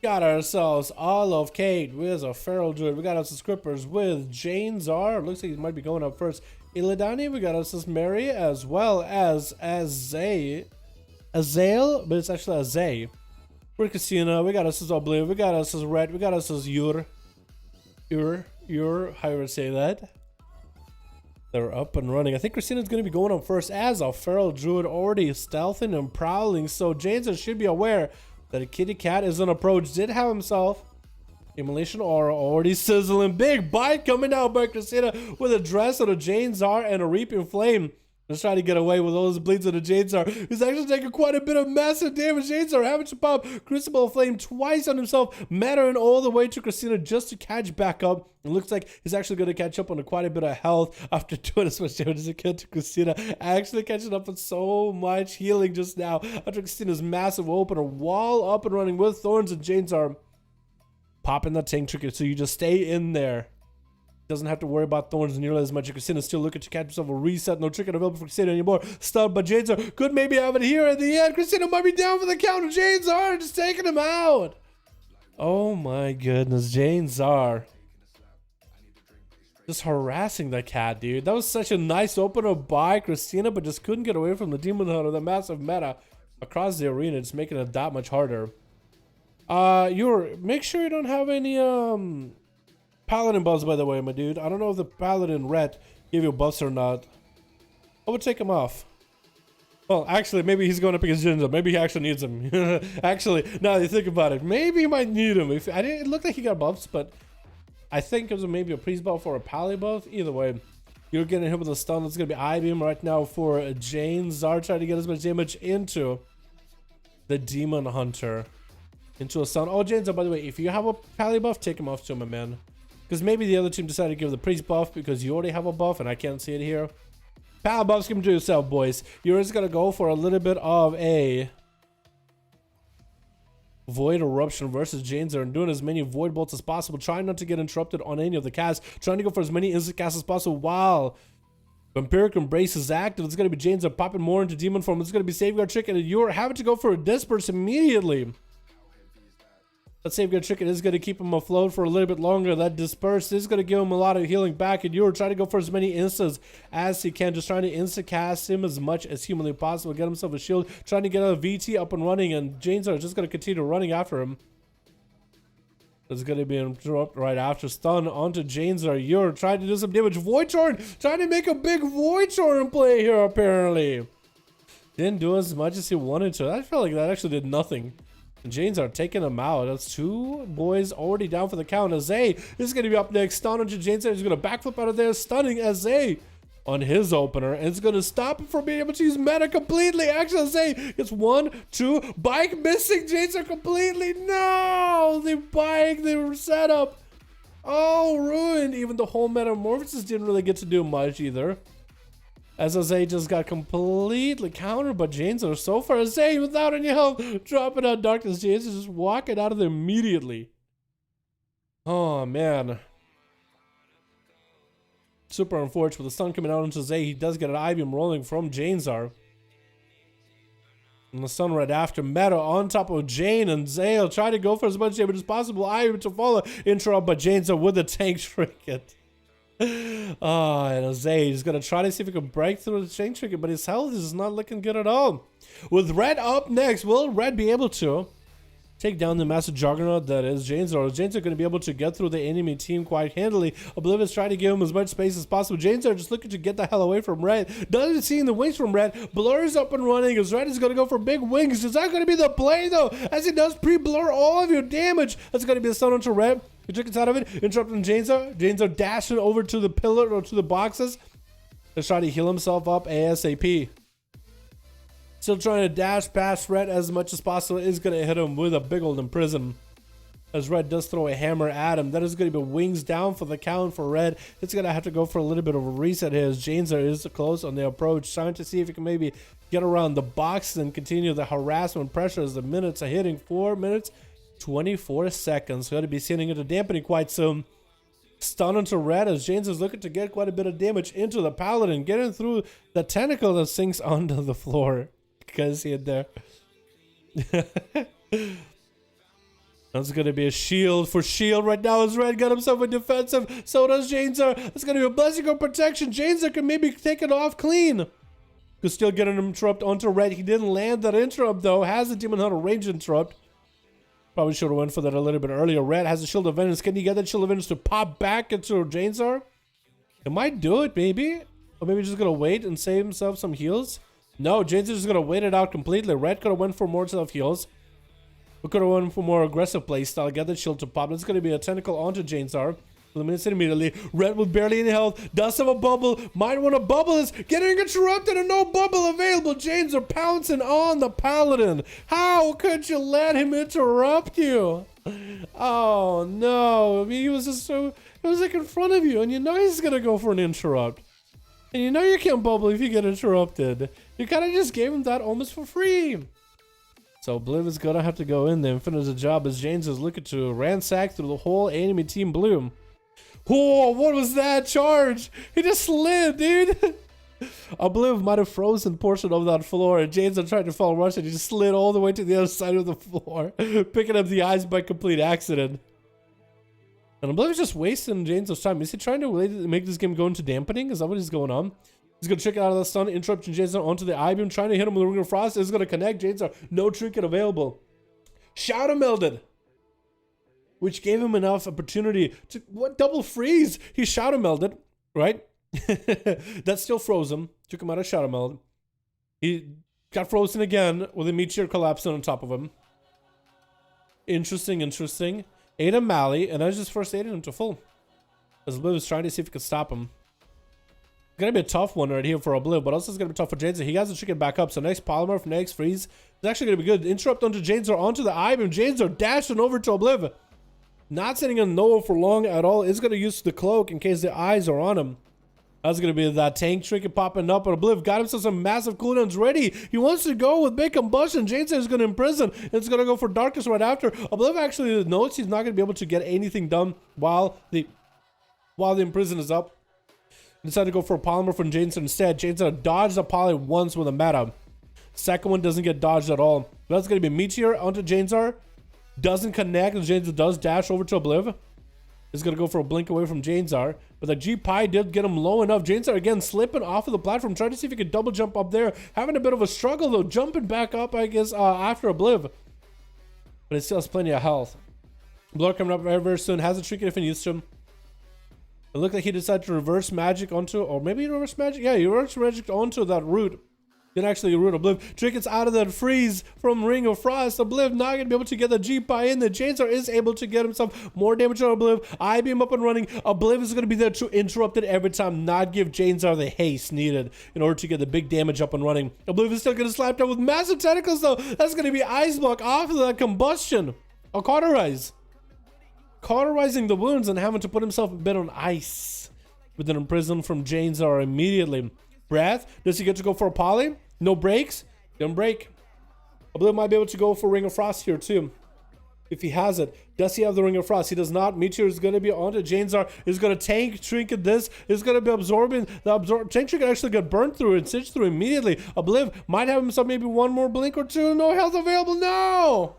Got ourselves all of Kate with a feral druid. We got us scrippers with Jane Czar. Looks like he might be going up first. Illidanni, we got us as Mary as well as Azale, but it's actually Azay. For Casino, we got us as Blue, we got us as Red, we got us as Ur, how you would say that? They're up and running. I think Christina's going to be going up first as a feral druid, already stealthing and prowling. So Jason should be aware that a kitty cat is on approach. Did have himself Immolation Aura already sizzling. Big bite coming out by Christina with a dress of the Jane Czar and a Reaping Flame. Let's try to get away with all those bleeds of the Jane Czar. He's actually taking quite a bit of massive damage. Jane Czar having to pop Crucible Flame twice on himself, mattering all the way to Christina just to catch back up. It looks like he's actually going to catch up on quite a bit of health after doing as much damage as he can to Christina. Actually catching up with so much healing just now after Christina's massive opener. Wall up and running with Thorns, and Jane Czar popping that tank trigger, so you just stay in there. Doesn't have to worry about Thorns nearly as much. Christina's still looking to catch himself a reset. No trick available for Christina anymore. Stunned, but Jane Czar could maybe have it here at the end. Christina might be down for the count. Jane Czar just taking him out. Oh my goodness, Jane Czar just harassing the cat, dude. That was such a nice opener by Christina, but just couldn't get away from the Demon Hunter. The massive meta across the arena, just making it that much harder. Make sure you don't have any Paladin buffs, by the way, my dude. I don't know if the Paladin Red give you buffs or not. I would take him off. Well, actually, maybe he's going up against Jinja. Maybe he actually needs him. Actually, now that you think about it, maybe he might need him. It looked like he got buffs, but I think it was maybe a priest buff or a pally buff. Either way, you're getting hit with a stun. It's going to be I-beam right now for Jane Czar, trying to get as much damage into the Demon Hunter. Into a stun. Oh, Jane Czar, by the way, if you have a pally buff, take him off too, my man. Because maybe the other team decided to give the priest buff because you already have a buff and I can't see it here. Pal buffs, give them to yourself, boys. You're just going to go for a little bit of a Void Eruption versus Jane Czar and doing as many Void Bolts as possible. Trying not to get interrupted on any of the casts. Trying to go for as many instant casts as possible while Vampiric Embrace is active. It's going to be Jane Czar popping more into Demon form. It's going to be Safeguard Trick, and you're having to go for a Disperse immediately. That Safeguard Trick is going to keep him afloat for a little bit longer. That Disperse is going to give him a lot of healing back, and you're trying to go for as many instants as he can, just trying to insta-cast him as much as humanly possible, get himself a shield, trying to get a VT up and running, and Jane Czar is just going to continue running after him. There's going to be an interrupt right after. Stun onto Jane Czar. You're trying to do some damage. Void Torrent, trying to make a big Void Torrent play here, apparently. Didn't do as much as he wanted to. I felt like that actually did nothing. Janes are taking him out. That's two boys already down for the count. Azay is going to be up next. Stun onto Janes. He's going to backflip out of there, stunning Azay on his opener. And it's going to stop him from being able to use meta completely. Actually, Azay gets 1, 2. Bike missing. Janes are completely. No! The bike, the setup. Oh, ruined. Even the whole Metamorphosis didn't really get to do much either. As Azay just got completely countered, but Janes are so far Azay without any help, dropping out Darkness. Janes is just walking out of there immediately. Oh man, super unfortunate. With the stun coming out into Azay, he does get an I-beam rolling from Jane Czar. And the stun right after, meta on top of Jane, and Zale try to go for as much damage as possible. I-beam to follow, interrupt by Jane Czar with the tank trinket. And Azay is going to try to see if he can break through the chain trigger, but his health is not looking good at all. With Red up next, will Red be able to take down the massive juggernaut that is Jane Czar? Jane Czar going to be able to get through the enemy team quite handily. Oblivion's trying to give him as much space as possible. Jane Czar just looking to get the hell away from Red. Doesn't see the wings from Red. Blur's up and running as Red is going to go for big wings. Is that going to be the play though? As he does pre-blur all of your damage. That's going to be a stun onto Red. He took it out of it, interrupting Jane Czar. Jane Czar dashing over to the pillar or to the boxes. Let's try to heal himself up ASAP. Still trying to dash past Red as much as possible. Is going to hit him with a big old imprison. As Red does throw a hammer at him. That is going to be wings down for the count for Red. It's going to have to go for a little bit of a reset here. As Jane Czar is close on the approach. Trying to see if he can maybe get around the box and continue the harassment pressure as the minutes are hitting. 4 minutes. 24 seconds. Going to be sending into dampening quite soon. Stun into Red as James is looking to get quite a bit of damage into the Paladin, getting through the tentacle that sinks onto the floor. You guys see it there? That's gonna be a shield for shield right now as Red got himself a defensive. So does Janezar. It's gonna be a blessing of protection. Janezar can maybe take it off clean. Could still get an interrupt onto Red. He didn't land that interrupt though. Has a Demon Hunter range interrupt. Probably should have went for that a little bit earlier. Red has a Shield of Vengeance. Can you get that Shield of Vengeance to pop back into Janezar? It might do it, maybe. Or maybe just gonna wait and save himself some heals. No, Janezar's just gonna wait it out completely. Red could have went for more self heals. We could have went for more aggressive playstyle. Get the shield to pop. It's gonna be a tentacle onto Janezar. Eliminates it immediately. Red with barely any health. Does have a bubble. Might want to bubble. Is getting interrupted and no bubble available. Janezar pouncing on the paladin. How could you let him interrupt you? Oh no. I mean, he was just so, it was like in front of you and you know he's gonna go for an interrupt. And you know you can't bubble if you get interrupted. You kind of just gave him that almost for free. So Bliv is gonna have to go in there and finish the job as James is looking to ransack through the whole enemy team Bloom. Oh, what was that charge? He just slid, dude. Bliv might have frozen portion of that floor and James tried to follow rush and he just slid all the way to the other side of the floor, picking up the eyes by complete accident. And Bliv is just wasting James' time. Is he trying to make this game go into dampening? Is that what is going on? He's going to trick it out of the stun, interrupting Janezar onto the I-beam, trying to hit him with the Ring of Frost. Is going to connect Janezar. No trinket available. Shadow melded, which gave him enough opportunity to double freeze. He shadow melded, right? That still froze him. Took him out of shadow meld. He got frozen again with a meteor collapsing on top of him. Interesting. Ate a Mally, and I just first aided him to full. As Bliv was trying to see if he could stop him. Gonna be a tough one right here for Obliv, but also it's gonna be tough for Janezar. He has to trick it back up. So next Polymorph, next Freeze. It's actually gonna be good. Interrupt onto Janezar, onto the I-beam. Janezar dashing over to Obliv. Not sitting in Noah for long at all. Is gonna use the cloak in case the eyes are on him. That's gonna be that tank trinket popping up, but Obliv got himself some massive cooldowns ready. He wants to go with big combustion. Janezar is gonna imprison. It's gonna go for darkness right after. Obliv actually knows he's not gonna be able to get anything done while the imprison is up. Decided to go for a polymer from Janezar instead. Janezar dodged the poly once with a meta. Second one doesn't get dodged at all. That's going to be Meteor onto Janezar. Doesn't connect. Janezar does dash over to Obliv. Is going to go for a blink away from Janezar. But the G-Pi did get him low enough. Janezar again slipping off of the platform. Trying to see if he could double jump up there. Having a bit of a struggle though. Jumping back up, I guess, after Obliv. But it still has plenty of health. Blur coming up very, very soon. Has a trinket if he needs to. It looked like he decided to reverse magic onto, or maybe he reverse magic? Yeah, he reverse magic onto that root. Didn't actually root Obliv. Trinket's out of that freeze from Ring of Frost. Obliv not going to be able to get the G-Pi in. The Janezar is able to get himself more damage on Obliv. I-beam up and running. Obliv is going to be there to interrupt it every time, not give Janezar the haste needed in order to get the big damage up and running. Obliv is still going to slap down with massive tentacles though. That's going to be Ice Block off of that combustion. I'll cauterize. Cauterizing the wounds and having to put himself a bit on ice with an imprison from Janezar immediately. Breath, does he get to go for a poly? No breaks? Don't break. Obliv might be able to go for Ring of Frost here too. If he has it. Does he have the Ring of Frost? He does not. Meteor is going to be onto Janezar. Is going to tank trinket this. Is going to be absorbing. The tank trinket actually got burned through and stitched through immediately. Obliv might have himself maybe one more blink or two. No health available. No!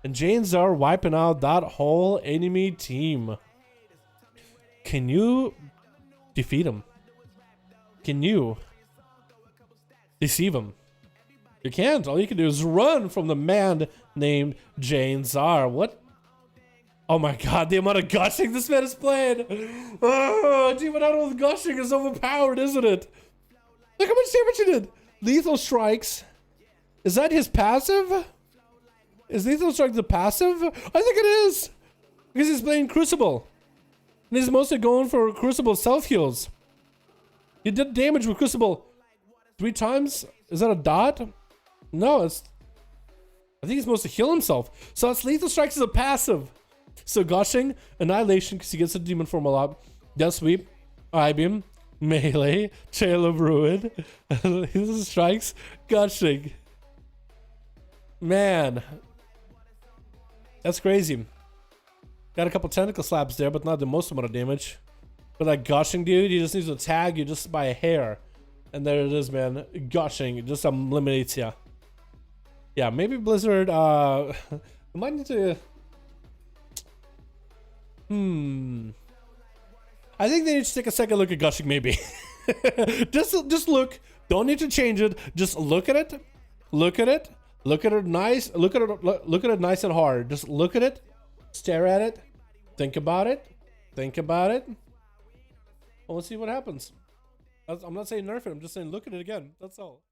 And Janezar wiping out that whole enemy team. Can you defeat him? Can you deceive him? You can't. All you can do is run from the man named Janezar. What? Oh my god, the amount of gushing this man is playing. Oh, Demon Hunter with gushing is overpowered, isn't it? Look how much damage he did. Lethal strikes. Is that his passive? Is Lethal Strike the passive? I think it is. Because he's playing Crucible. And he's mostly going for Crucible self-heals. He did damage with Crucible 3 times. Is that a dot? No, it's... I think he's supposed to heal himself. So that's Lethal Strikes is a passive. So Gushing, Annihilation, because he gets the Demon form a lot. Death Sweep, I-Beam, Melee, Trail of Ruin, Lethal Strikes, Gushing. Man... That's crazy. Got a couple tentacle slaps there, but not the most amount of damage. But that gushing dude, he just needs to tag you just by a hair. And there it is, man. Gushing just eliminates ya. Yeah, maybe Blizzard, might need to I think they need to take a second look at gushing, maybe. just look. Don't need to change it. Just look at it. Look at it. Look at it nice. Look at it. Look at it nice and hard. Just look at it. Stare at it. Think about it. Think about it. Well, let's see what happens. I'm not saying nerf it. I'm just saying look at it again. That's all.